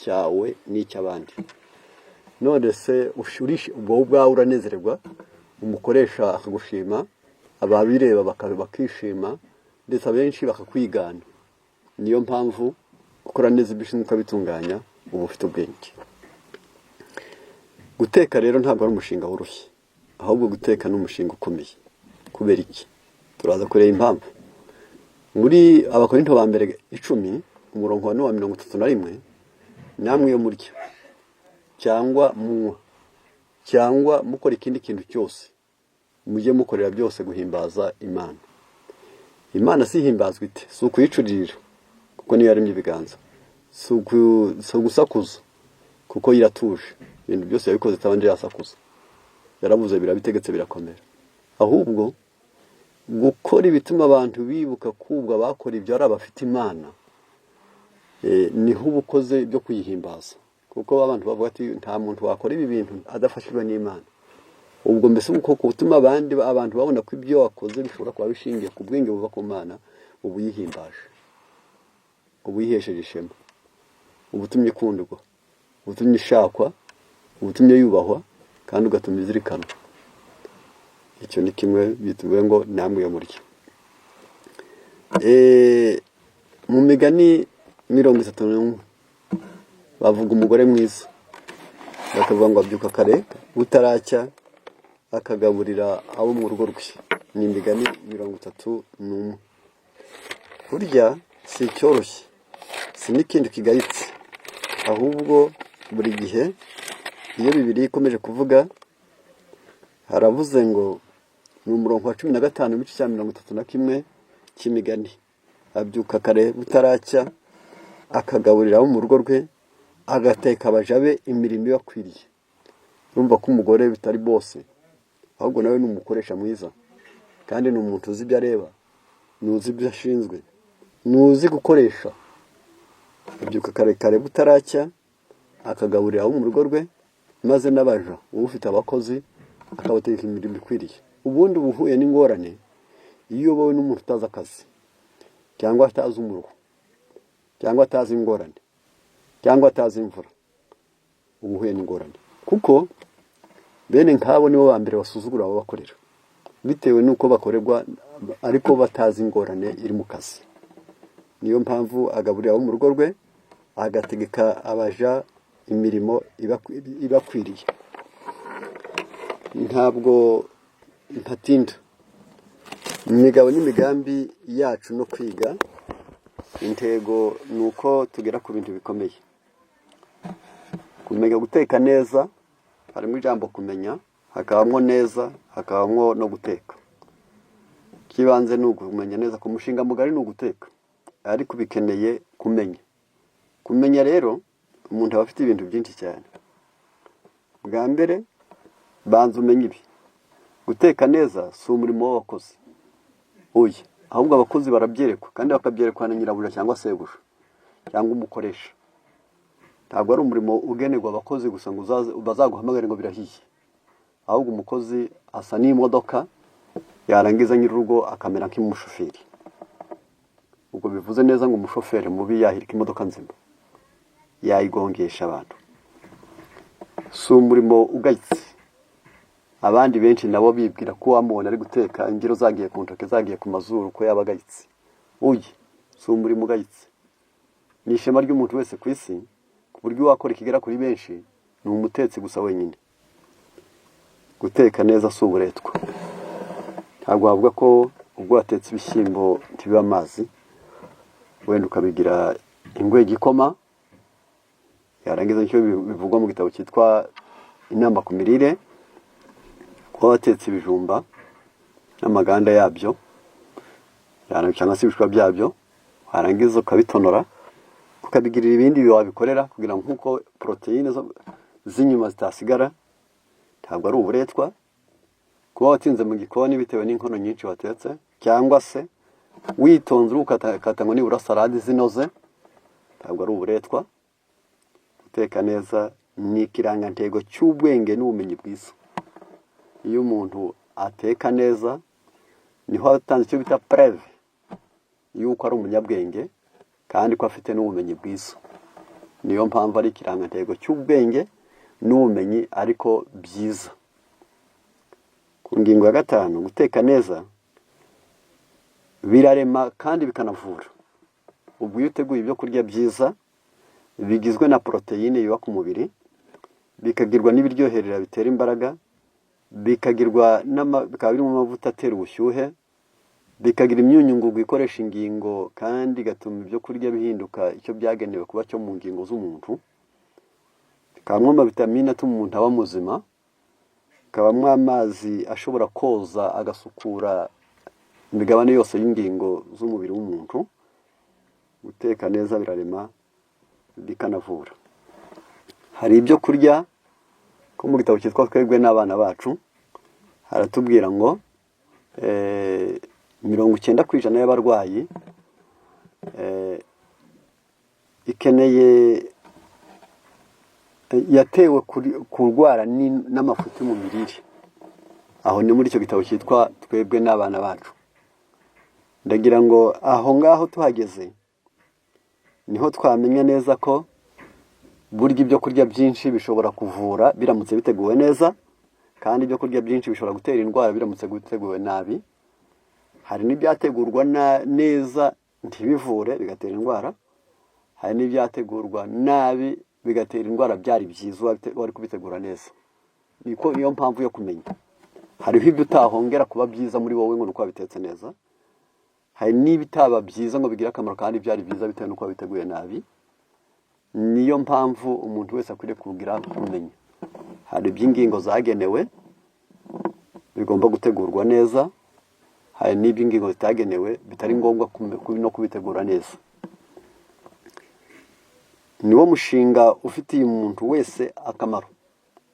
cyawe n'icy'abandi. None se ubwo ubwawe uranezerwa, umukoresha akagushima, ababireba bakishima, ndetse abenshi bakakwigana. Niyo mpamvu ukora neza ibyo ushinzwe ukabitunganya uba ufite ubwenge. Guteka rero ntabwo ari umushinga woroshye, ahubwo guteka ni umushinga ukomeye. Kubera iki? Turaza kureba impamvu. Muri Abakorinto ba mbere 10 umurongo wa 31, namwe yo murya cyangwa munywa cyangwa mukora ikindi kintu cyose, mujye mukorera byose guhimbaza Imana. Imana sihimbazwa ite? Si ukuyicurira kuko niyo yaremye ibiganza, si ugusakuza kuko iratuje, ibintu byose yabikoze itabanje yasakuza, yaravuze birabitegetse birakomera. Ahubwo gukora ibituma abantu bibuka kubwa bakora ibyo ari abafite Imana, niho ubukoze byo kuyihimbaza. Kuko abantu bavuga ati nta muntu wakora ibi bintu adafashijwe n'Imana. Ubwo mbese uko gutuma abantu babona ko ibyo wakoze bishobora kuba bishingiye ku bwenge buva ku Mana, ubu yihimbaje, ubu yihesheje ishema, ubutumye ikundwa, ubutumye ishakwa, ubutumye yubahwa, kandi ugatuma izirikanwa. Icyo ni kimwe bituvuye ngo namwe yo murya. Mu migani 31 bavuga umugore mwiza, bakavuga ngo abyuka kare butaracya akagaburira abo mu rugo rwe. Ni imigani 31. Burya si icyoroshye, si n'ikindi kigayitse, ahubwo buri gihe iyo Bibiliya ikomeje kuvuga, haravuze ngo ni umurongo wa 15 mu gice cya 31 cy'imigani, abyuka kare butaracya akagaburira abo mu rugo rwe, agateka abajabe imirimo ibakwiriye. Urumva ko umugore bitari bose, ahubwo nawe ni umukoresha mwiza, kandi ni umuntu uzi ibyo areba, nuzi ibyo ashinzwe, nuzi gukoresha. Abyuka kare butaracya akagaburira abo mu rugo rwe, maze n'abaja ufite abakozi akabateka imirimo ikwiriye. Ubundi ubuhuye n'ingorane iyo wowe n'umuntu utazi akazi, cyangwa atazi umuruho, cyangwa atazi ingorane, cyangwa atazi imvura, ubuhuye n'ingorane. Kuko bene nk'abo nibo ba mbere basuzugura abo bakorera, bitewe n'uko bakorerwa ariko batazi ingorane iri mu kazi. Niyo mpamvu agaburira abo mu rugo rwe, agategeka abaja imirimo ibakwiriye. Ntabwo ntatinda imigabo n'imigambi yacu no kwiga, intego ni uko tugera ku bintu bikomeye. Kumenya guteka neza, harimo ijambo kumenya, hakabamo neza, hakabamo no guteka. Kibanze ni ukumenya neza, ku mushinga mugari ni uguteka, ariko bikeneye kumenya. Kumenya rero umuntu aba afite ibintu byinshi cyane. Bwa mbere banza umenye ibi. Guteka neza si umurimo w'abakozi, oya, ahubwo abakozi barabyerekwa, kandi bakabyerekwa na nyirabuja cyangwa sebuja cyangwa umukoresha. Ntabwo ari umurimo ugenerwa abakozi gusa ngo bazaguhamagare ngo birahiye, ahubwo umukozi asa n'imodoka, yarangiza nyir'urugo akamera nk'umushoferi. Ubwo bivuze neza ngo umushoferi mubi yahirika imodoka nzima, yayigongesha abantu. Si umurimo ugayitse. Abandi benshi nabo bibwira ko wamubona ari guteka ingero zagiye ku ntoke, zagiye ku mazuru, ko yabagayitse. Oya, si umurimo ugayitse. Ni ishema ry'umuntu wese ku isi, ku buryo wakora ikigera kuri benshi, ni umutetsi gusa wenyine. Guteka neza si uburetwa. Ntabwo wavuga ko ubwo watetse ibishyimbo ntibiba amazi, wenda ukabigira ingwe y'igikoma, yarangiza nicyo bivugwa mu gitabo cyitwa Inama ku mirire, ko watetse ibijumba n'amaganda yabyo, cyangwa se ibishwa byabyo, warangiza ukabitonora, ukabigirira ibindi wabikorera kugira ngo nk'uko proteine z'inyuma zitasigara. Ntabwo ari uburetwa. Kuba watinze mu gikoni bitewe n'inkono nyinshi watetse, cyangwa se witonze ukata ngo nibura salade zinoze, ntabwo ari uburetwa. Guteka neza ni ikirangantego cy'ubwenge n'ubumenyi bwiza. Iyo umuntu ateka neza, niho atanze icyo bita preve yuko ari umunyabwenge, kandi ko afite n'ubumenyi bwiza. niyo mpamvu ari ikirangantego cy'ubwenge n'ubumenyi ariko byiza. Ku ngingo ya 5, guteka neza birarema kandi bikanavura. Ubwo iyo uteguye ibyo kurya byiza bigizwe na proteine yubaka umubiri, bikagirwa n'ibiryoherera bitera imbaraga, bikagirwa bikaba birimo amavuta atera ubushyuhe, bikagira imyunyungugu ikoresha ingingo kandi gatuma ibyo kurya bihinduka icyo byagenewe kuba cyo mu ngingo z'umuntu, bikabamo amavitamine atuma umuntu aba muzima, bikabamo amazi ashobora koza agasukura imigabane yose y'ingingo z'umubiri w'umuntu. Guteka neza birarema bikanavura. Hari ibyo kurya ko mu gitabo cyitwa Twebwe n'Abana Bacu haratubwira ngo 90% y'abarwayi ikeneye yatewe kurwara n'amafuti mu mirire. Aho ni muri icyo gitabo cyitwa Twebwe n'Abana Bacu. Ndagira ngo aho ngaho tuhageze niho twamenya neza ko burya ibyo kurya byinshi bishobora kuvura biramutse biteguwe neza, kandi ibyo kurya byinshi bishobora gutera indwara biramutse biteguwe nabi. Hari n'ibyategurwa neza ntibivure bigatera indwara, hari n'ibyategurwa nabi bigatera indwara byari byiza wari kubitegura neza. Niyo mpamvu yo kumenya. Hariho ibyo utahongera kuba byiza muri wowe ngo nuko wabitetse neza, hari n'ibitaba byiza ngo bigire akamaro kandi byari byiza bitewe nuko wabiteguye nabi. Niyo mpamvu umuntu wese akwiriye kugira kumenya. Hari iby'ingingo zagenewe bigomba gutegurwa neza, hari n'iby'ingingo zitagenewe bitari ngombwa no kubitegura neza. Niwo mushinga ufitiye umuntu wese akamaro.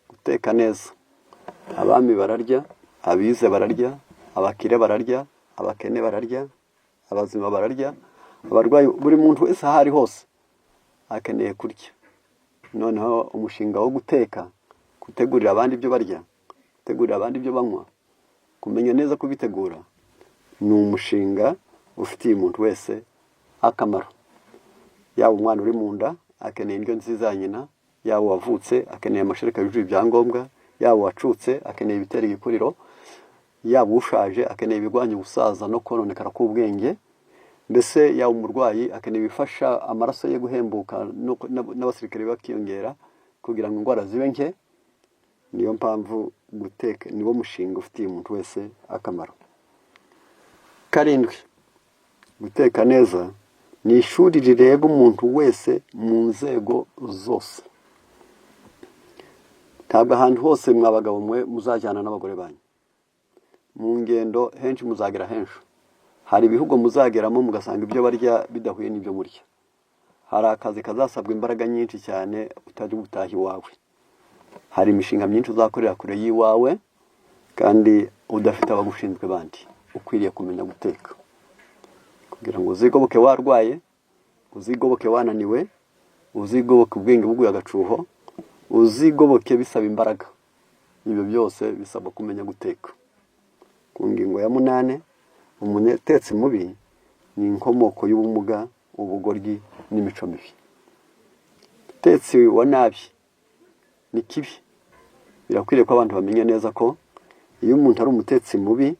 Guteka neza. Abami bararya, abize bararya, abakire bararya, abakene bararya, abazima bararya, abarwayi, buri muntu wese ahari hose akeneye kurya. Noneho umushinga wo guteka, gutegurira abandi ibyo barya, gutegurira abandi ibyo banywa, kumenya neza kubitegura, ni umushinga ufitiye umuntu wese akamaro. Yaba umwana uri mu nda akeneye indyo nziza ya nyina, yaba wavutse akeneye amashereka yujuje ibyangombwa, yaba wacutse akeneye ibitera igikuriro, yaba ushaje akeneye ibigwanya ubusaza no kononekara k'ubwenge, mbese yaba umurwayi akeneye ibifasha amaraso ye guhembuka n'abasirikare bakiyongera kugira ngo indwara zibe nke. Niyo mpamvu guteka niwo mushinga ufitiye umuntu wese akamaro. 7, guteka neza ni ishuri rireba umuntu wese mu nzego zose. Ntabwo ahantu hose mwabagabo mwe muzajyana n'abagore banyu. Mu ngendo henshi muzagera henshi. Hari ibihugu muzageramo mugasanga ibyo barya bidahuye n'ibyo murya. Hari akazi kazasabwa imbaraga nyinshi cyane utari gutaha iwawe. Hari imishinga myinshi uzakorera kure y'iwawe kandi udafite abagushinzwe bandi. Ukwiriye kumenya guteka kugira ngo uzigoboke warwaye, uzigoboke wananiwe, uzigoboke ubwenge buguye agacuho, uzigoboke bisaba imbaraga. Ibyo byose bisaba kumenya guteka. Ku ngingo ya 8, umutetsi mubi ni inkomoko y'ubumuga, ubugoryi n'imico mibi. Umutetsi wa nabi ni kibi. Birakwiriye ko abantu bamenya neza ko iyo umuntu ari umutetsi mubi,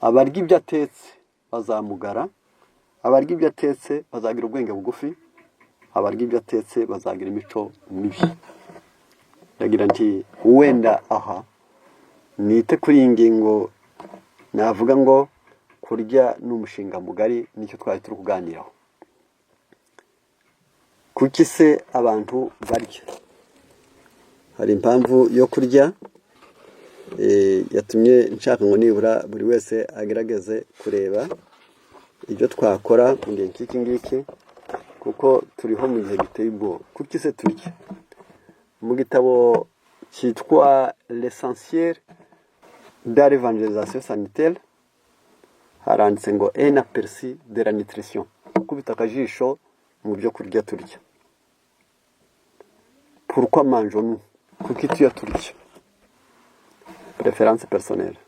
abarya ibyo atetse bazamugara, abarya ibyo atetse bazagira ubwenge bugufi, abarya ibyo atetse bazagira imico mibi. Ndagira nti wenda aha nite kuri iyi ngingo navuga ngo kurya n'umushinga mugari nicyo twari turi kuganiraho. Kuki se abantu barya? Hari impamvu yo kurya yatumye nshaka ngo nibura buri wese agerageze kureba ibyo twakora mu gihe nk'iki ngiki, kuko turiho mu gihe giteye ubwoba. Kuki se turya? Mu gitabo cyitwa L'essentiel de l'évangélisation sanitaire haranditse ngo un aperçu de la nutrition. Kubita akajisho mu byo kurya turya. Pourquoi mangeons-nous? Kuki tuya turya? Préférence personnelle.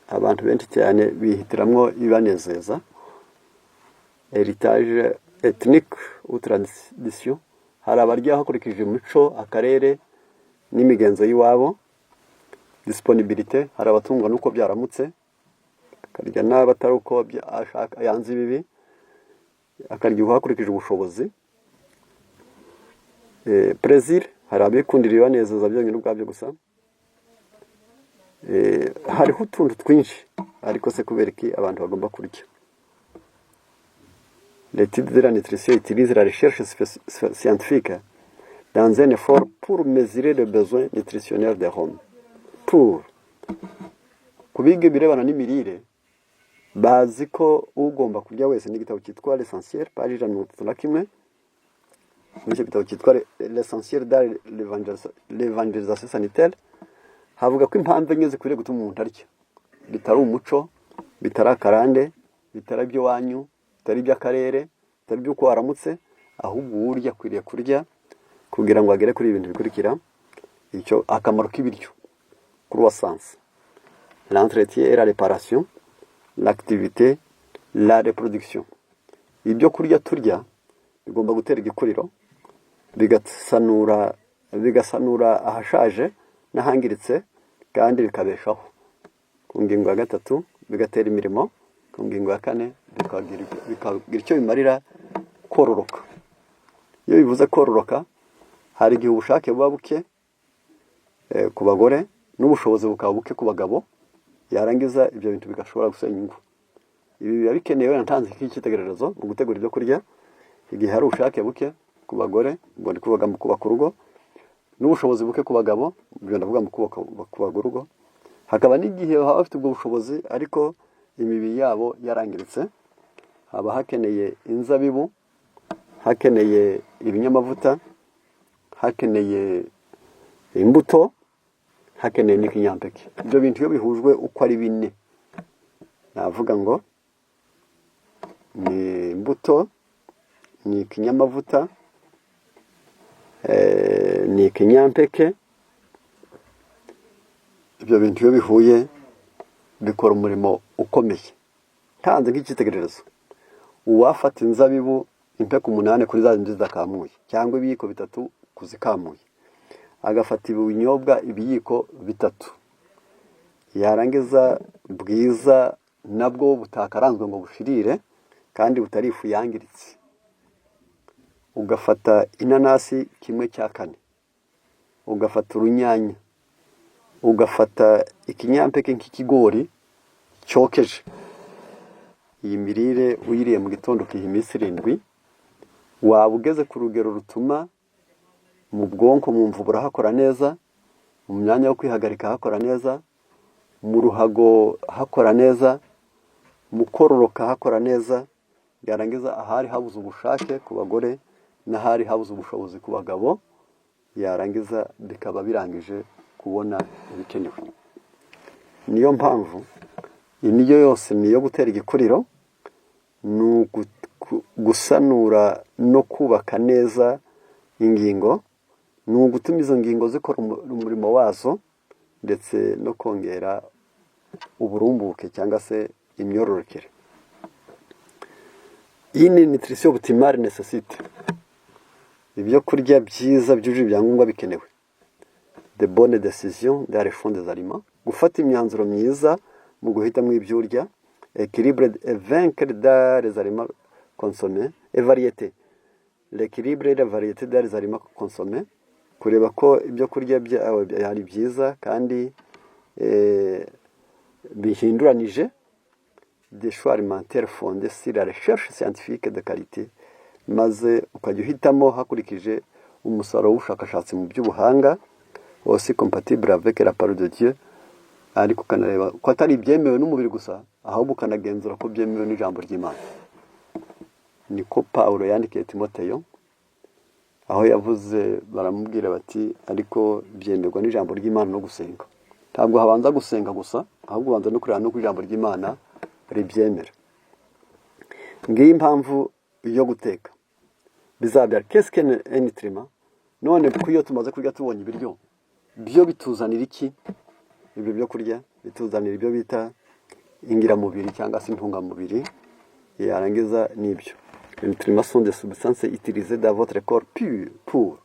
Abantu benshi cyane bihitiramwo ibanezeza. Heritage ethnique ou tradition, hari abarya hakurikije imico, akarere n'imigenzo y'iwabo. Disponibilité, hari abatungwa nuko byaramutse, akarya nabi atari uko yanze ibibi, akarya hakurikije ubushobozi. Plaisir, hari abikundira ibibanezeza byonyine ubwabyo gusa. Hariho utuntu twinshi ariko se kubera iki abantu bagomba kurya. L'étude de la nutrition utilise la recherche scientifique dans un effort pour mesurer les besoins nutritionnels des hommes. Pour kubiga ibirebana n'imirire, bazi ko ugomba kurya wese n'igitabo cyitwa l'essentiel, page 131. Nicyo gitabo cyitwa l'essentiel dans l'évangélisation sanitaire. Havuga ko impamvu enye zikwiriye gutuma umuntu arya, bitari umuco, bitari akarande, bitari ibyo wanyu, bitari iby'akarere, bitari iby'uko waramutse, ahubwo urya akwiriye kurya kugira ngo agere kuri ibintu bikurikira. Icyo akamaro k'ibiryo: croissance, l'entretien et la réparation, l'activité, la reproduction. Ibyo kurya turya bigomba gutera igikuriro, bigasanura ahashaje n'ahangiritse, kandi bikabeshaho. Ku ngingo ya gatatu, bigatera imirimo. Ku ngingo ya kane, bikagira icyo bimarira kororoka. Iyo bivuze kororoka, hari igihe ubushake buba buke ku bagore n'ubushobozi bukaba buke ku bagabo, yarangiza ibyo bintu bigashobora gusenya ingo. Ibi biba bikenewe, natanze nk'icyitegererezo mu gutegura ibyo kurya. Igihe hari ubushake buke ku bagore, ubwo ndi kuvuga mu kubaka urugo, n'ubushobozi buke ku bagabo, ibyo ndavuga mu kubaka urugo. Hakaba n'igihe baba bafite ubwo bushobozi ariko imibiri yabo yarangiritse, haba hakeneye inzabibu, hakeneye ibinyamavuta, hakeneye imbuto, hakeneye n'ikinyampeke. Ibyo bintu iyo bihujwe uko ari bine, navuga ngo ni imbuto, ni ikinyamavuta, ni ikinyampeke. Ibyo bintu iyo bihuye bikora umurimo ukomeye. Tanze nk'icyitegererezo, uwafata inzabibu impeke 8 kuri za zindi zidakamuye, cyangwa ibiyiko 3 kuzikamuye, agafata ibinyobwa ibiyiko 3, yarangiza bwiza nabwo butakaranzwe ngo bushirire kandi butari ifu yangiritse, ugafata inanasi 1/4, ugafata urunyanya, ugafata ikinyampeke nk'ikigori cyokeje. Iyi mirire uyiriye mu gitondo kiha iminsi 7, waba ugeze ku rugero rutuma mu bwonko mu mvubura hakora neza, mu myanya yo kwihagarika hakora neza, mu ruhago hakora neza, mu kororoka hakora neza. Yarangiza ahari habuze ubushake ku bagore n'ahari habuze ubushobozi ku bagabo, yarangiza bikaba birangije kubona ibikenewe. Niyo mpamvu indyo yose niyo gutera igikuriro, ni gusanura no kubaka neza ingingo, ni ugutuma izo ngingo zikora umurimo wazo, ndetse no kongera uburumbuke cyangwa se imyororokere. Iyi ni nutrition optimale nécessite. Ibyo kurya byiza byuje ibyangombwa bikenewe. De bonnes décisions dans le fond des aliments. Gufata imyanzuro myiza mu guhitamo ibyo urya. Équilibre et vaincre dans les aliments consommés. Et variété. L'équilibre et la variété dans les aliments consommés. Kureba ko ibyo kurya byari byiza kandi bihinduranije. Des choix alimentaires fondés sur la recherche scientifique de qualité, maze ukajya uhitamo hakurikije umusaruro w'ubushakashatsi mu by'ubuhanga, aussi compatible avec la parole de Dieu, ariko ukanareba ko atari ibyemewe n'umubiri gusa, ahubwo ukanagenzura ko byemewe n'ijambo ry'Imana. Niko Pawulo yandikiye Timoteyo, aho yavuze baramubwira bati ariko byemerwa n'ijambo ry'Imana no gusenga. Ntabwo habanza gusenga gusa, ahubwo ubanza no kureba no ku ijambo ry'Imana ribyemera. Ngiyi impamvu yo guteka bizabyara qu'est-ce qu'un nutriment. None kuyo tumaze kurya tubonye ibiryo, byo bituzanira iki? Ibyo byo kurya bituzanira ibyo bita ingiramubiri cyangwa se intungamubiri. Yarangiza nibyo Les nutriments sont des substances utilisées dans votre corps pur pour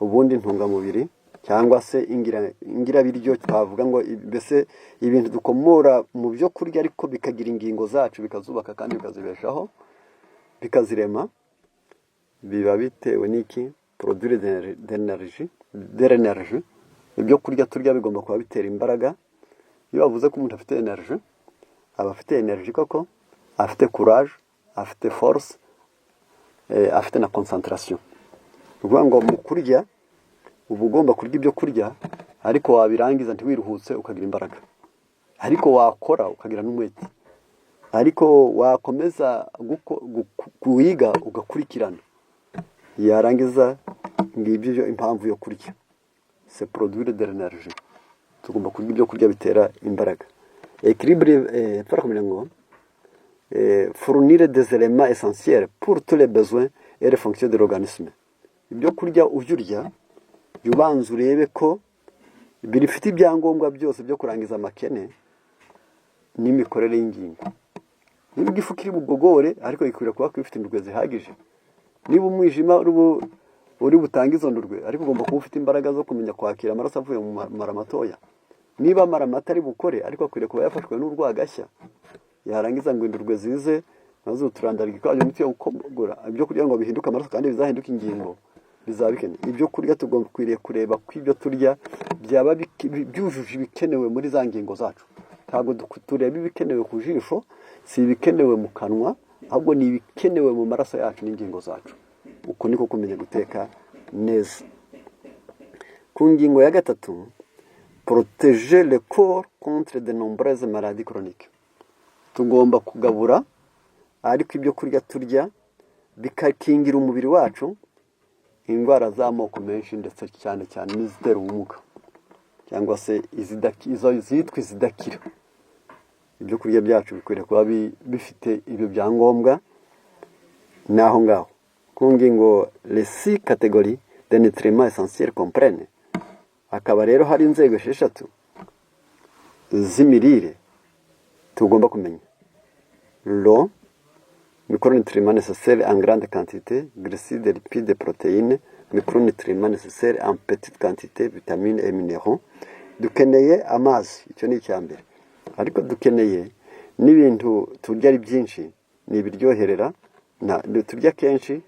ubundi intungamubiri cyangwa se ingirabiryo twavuga ngo mbese ibintu dukomora mu byo kurya ariko bikagira ingingo zacu bikazubaka kandi bikazibeshaho bikazirema biba bitewe n'iki produire d'énergie ibyo kurya turya bigomba kuba bitera imbaraga iyo bavuze ko umuntu afite energie aba afite energie koko afite courage afite force afite na concentration uvuga ngo mu kurya uba ugomba kurya ibyo kurya ariko wabirangiza ntiwiruhutse ukagira imbaraga ariko wakora ukagira n'umwete ariko wakomeza kuyiga ugakurikirana yarangiza ngibyo impamvu yo kurya c'est produire de l'énergie tugomba kurya ibyo kurya bitera imbaraga équilibre parakumenya ngo fournir des éléments essentiels pour tous les besoins et les fonctions de l'organisme ibyo kurya ubyurya yubanza urebe ko bifite ibyangombwa byose byo kurangiza amakene n'imikorere y'ingingo niba igifu kiri bugogore ariko gikwiriye kuba bifite indurwe zihagije niba umwijima uri butanga izo ndurwe ariko ugomba kuba ufite imbaraga zo kumenya kwakira amaraso avuye mu mara matoya niba amara mata ari bukore ariko akwiriye kuba yafashwe n'urwagashya yarangiza ngo indurwe zize nazo turandarika kwayo miti yo gukogora ibyo kurya ngo bihinduke amaraso kandi bizahinduka ingingo bizabikene ibyo kurya tugomba kwiriye kureba ko ibyo turya byaba byujuje ibikenewe muri za ngingo zacu ntabwo tureba ibikenewe ku jisho si ibikenewe mu kanwa ahubwo ni ibikenewe mu maraso yacu n'ingingo zacu uko niko kumenya guteka neza ku ngingo ya gatatu protéger le corps contre de nombreuses maladies chroniques tugomba kugabura ariko ibyo kurya turya bikakingira umubiri wacu indwara z'amoko menshi ndetse cyane cyane n'izitera ubumuga cyangwa se izo zitwa izidakira ibyo kurya byacu bikwiriye kuba bifite ibyo byangombwa naho ngaho ku ngingo les 6 catégories de nutriments essentiels comprennent akaba rero hari inzego 6 z'imirire tugomba kumenya l'eau micronutriments nécessaires en grande quantité, glucides, lipides, protéines, micronutriments nécessaires en petite quantité, vitamines et minéraux. Dukeneye amazi, icyo ni icyambere. Ariko dukeneye n'ibintu turya ari byinshi, ni ibiryoherera, turya kenshi,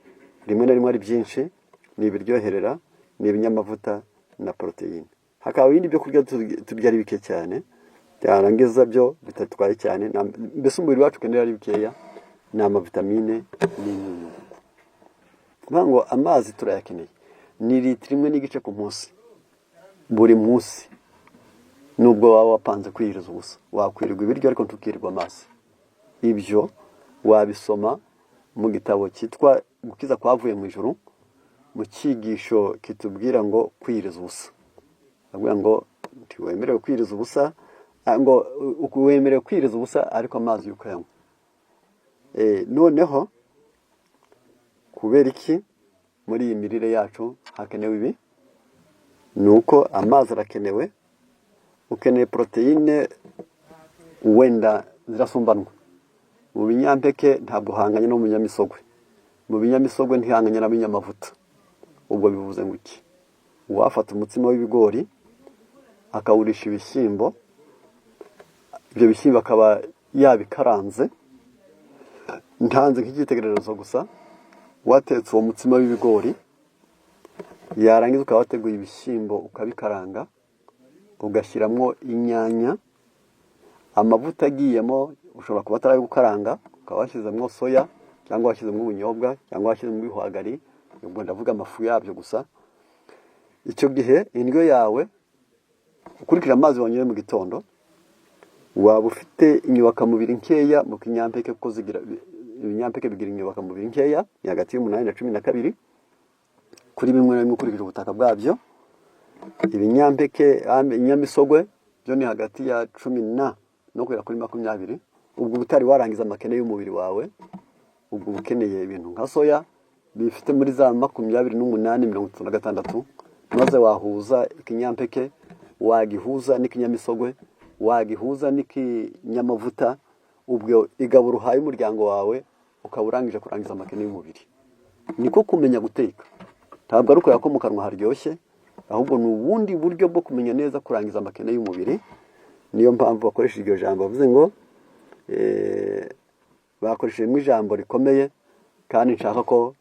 rimwe na rimwe ari byinshi, ni ibiryoherera, ni ibinyamavuta na protéines. Hakaba ibindi byo kurya turya ari bike cyane, byarangiza byo bitatwaye cyane, mbese umubiri wacu ukenera ari bikeya. Ni amavitamine n'imyunyu ngugu ngo amazi turayakeneye ni litiro 1.5 ku munsi buri munsi nubwo waba wapanze kwiriza ubusa wakwirirwa ibiryo ariko ntukirirwa amazi ibyo wabisoma mu gitabo cyitwa gukiza kwavuye mu ijuru mu cyigisho kitubwira ngo kwiriza ubusa avuga ngo ntiwemerewe kwiriza ubusa ngo wemerewe kwiriza ubusa ariko amazi ukayanywa noneho kubera iki muri iyi mirire yacu hakenewe ibi nuko amazi arakenewe ukeneye proteine wenda zirasumbanwa mu binyampeke ntabwo hanganye no mu binyamisogwe mu binyamisogwe ntihanganye na binyamavuta ubwo bivuze ngo iki wafata umutsima w'ibigori akawurisha ibishyimbo ibyo bishyimbo akaba yabikaranze ntanze nk'igitegererezo gusa watetse uwo mutsima w'ibigori yarangiza ukaba wateguye ibishyimbo ukabikaranga ugashyiramo inyanya amavuta agiyemo ushobora kuba atari gukaranga ukaba washyizemo soya cyangwa washyizemo ubunyobwa cyangwa washyizemo ibihwagari ubwo ndavuga amafu yabyo gusa icyo gihe indyo yawe ukurikira amazi wanyoye mu gitondo waba ufite inyubakamubiri nkeya mu kinyampeke kuko zigira ibinyampeke bigira inyubakamubiri nkeya ni hagati y'8 na 12 kuri bimwe na bimwe ukurikije ubutaka bwabyo ibinyampeke inyamisogwe byo ni hagati ya 10 no kugera kuri 20 ubwo butari warangiza amakene y'umubiri wawe ubwo ukeneye ibintu nka soya bifite muri za 28-36 maze wahuza ikinyampeke wagihuza n'ikinyamisogwe wagihuza n'ikinyamavuta ubwo igabura uhaye umuryango wawe ukaba urangije kurangiza amakene y'umubiri. Niko kumenya guteka. Ntabwo ari uko mu kanwa haryoshye, ahubwo ni ubundi buryo bwo kumenya neza kurangiza amakene y'umubiri. Niyo mpamvu bakoresha iryo jambo, bavuze ngo bakoreshejemo ijambo rikomeye, kandi nshaka ko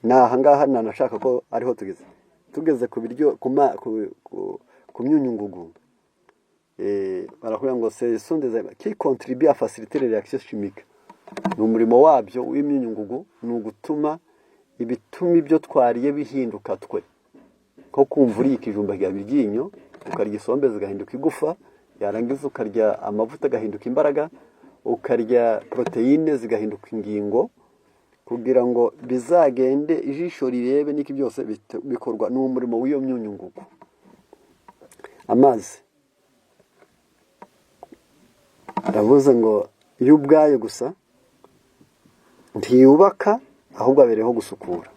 nahangaha nanashaka ko ariho tugeze ku biryo ku myunyungugu. Baravuga ngo c'est sont des qui contribuent à faciliter les réactions chimiques. Ni umurimo wabyo w'imyunyungugu ni ugutuma ibituma ibyo twariye bihinduka twe. Ko kumva uriye ikijumba rya biryinyo, ukarya isombe zigahinduka igufa, yarangiza ukarya amavuta agahinduka imbaraga, ukarya proteine zigahinduka ingingo, kugira ngo bizagende ijisho rirebe n'iki byose bikorwa n'umurimo w'iyo myunyungugu. Amazi ndavuze ngo iyo ubwayo gusa ntiyubaka, ahubwo abereho gusukura.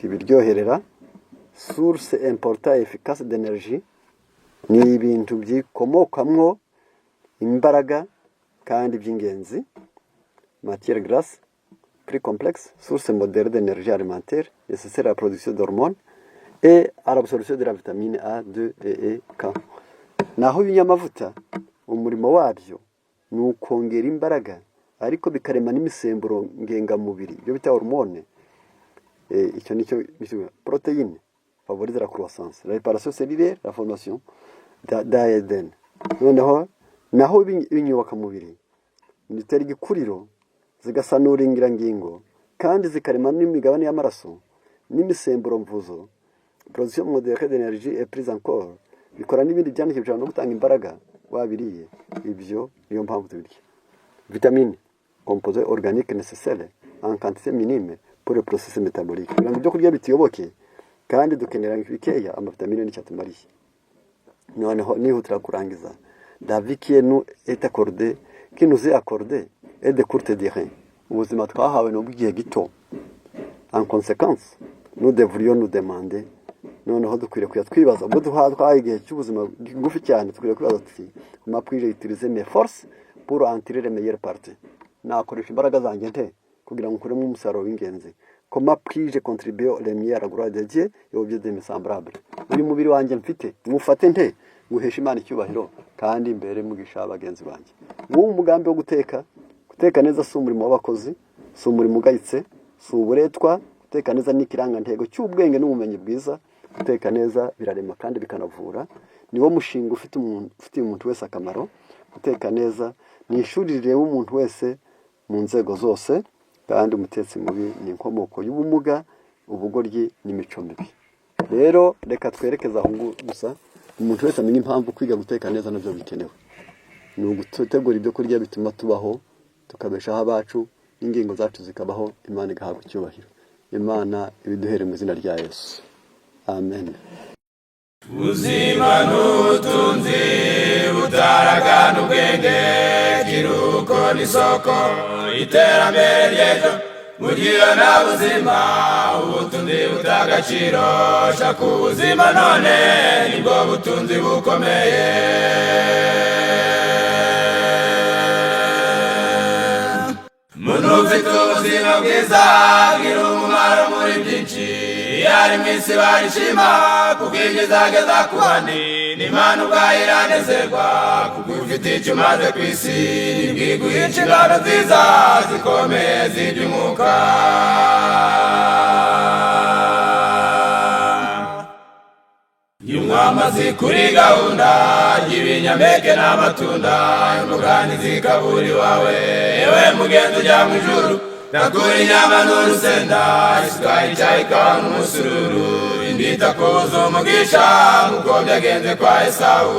Ibiryoherera, source importante et efficace d'énergie, ni ibintu byikomokamwo imbaraga kandi by'ingenzi. Matière grasse, plus complexe, source moderne d'énergie alimentaire, nécessaire à la production d'hormones et à l'absorption de la vitamine A, D, E, E, K. Naho ibinyamavuta umurimo wabyo ni ukongera imbaraga, ariko bikarema n'imisemburo ngengamubiri, ibyo bita hormone. Icyo nicyo protéine favorise la croissance, la réparation cellulaire, la formation d'ADN. Naho ibinyubaka mubiri bitera igikuriro, zigasanura ingirangingo, kandi zikarema n'imigabane y'amaraso n'imisemburo mvuzo. Production modérée d'énergie et prise en corps, bikora n'ibindi byandikishije bijana no gutanga imbaraga wabiriye. Ibyo niyo mpamvu tubirya. Vitamine, composés organiques nécessaires en quantité minime pour le processus métabolique. Kugira ngo ibyo kurya bitiyoboke kandi dukenera bikeya, amavitamine ni cyatumariye. Noneho nihutira kurangiza, la vie qui nous est accordée, qui nous est accordée, est de courte durée. Ubuzima twahawe no bw'igihe gito. En conséquence, nous devrions nous demander, noneho dukwiriye kuya twibaza, ubwo twahawe igihe cy'ubuzima gufi cyane, dukwiriye kwibaza tuti, comment puis-je utiliser mes forces pour en tirer les meilleures parties? Nakoresha imbaraga zanjye nte kugira ngo nkuremo umusaruro w'ingenzi? Comment puis-je contribuer le mieux à la gloire de Dieu et au bien de mes semblables? Uyu mubiri wanjye mfite mufate nte guhesha Imana icyubahiro kandi imbere mugisha abagenzi banjye. Uwo umugambi wo guteka neza si umurimo w'abakozi, si umurimo ugayitse, si uburetwa. Guteka neza ni ikirangantego cy'ubwenge n'ubumenyi bwiza. Guteka neza birarema kandi bikanavura. Niwo mushinga ufitiye umuntu wese akamaro. Guteka neza ni ishuri rireba umuntu wese mu nzego zose, kandi umutetsi mubi ni inkomoko y'ubumuga, ubugoryi n'imico mibi. Rero reka twerekeza aho gusa, umuntu wese amenya impamvu kwiga guteka neza nabyo bikenewe. Ni ugutegura ibyo kurya bituma tubaho, tukabeshaho abacu, n'ingingo zacu zikabaho, Imana igahabwa icyubahiro. Imana ibiduhere mu izina rya Yesu. Amen. Uzima n'ubutunzi butaragana ubwenge, kiruko n'isoko iterambere ry'ejo. Mugira nta buzima ubutunzi butagaciro, shaka ubuzima none nibwo butunzi bukomeye. Muntu ufite ubuzima bwiza agira umumaro muri byinshi, yari mu isi barishima kuko igezageza ku bandi, n'Imana ubwayo iranezerwa kuko ufite icyo umaze ku isi, nibwiguha inshingano nziza zikomeye z'iby'umwuka. Iyo mwamaze kuri gahunda y'ibinyampeke n'amatunda, imboga zikabura iwawe, yewe mugenzi ujya mu ijuru, nakura inyama n'urusenda, isukari, icyayi, ikawa n'umusururu, indita kuza umugisha nk'uko byagenze kwa Esawu.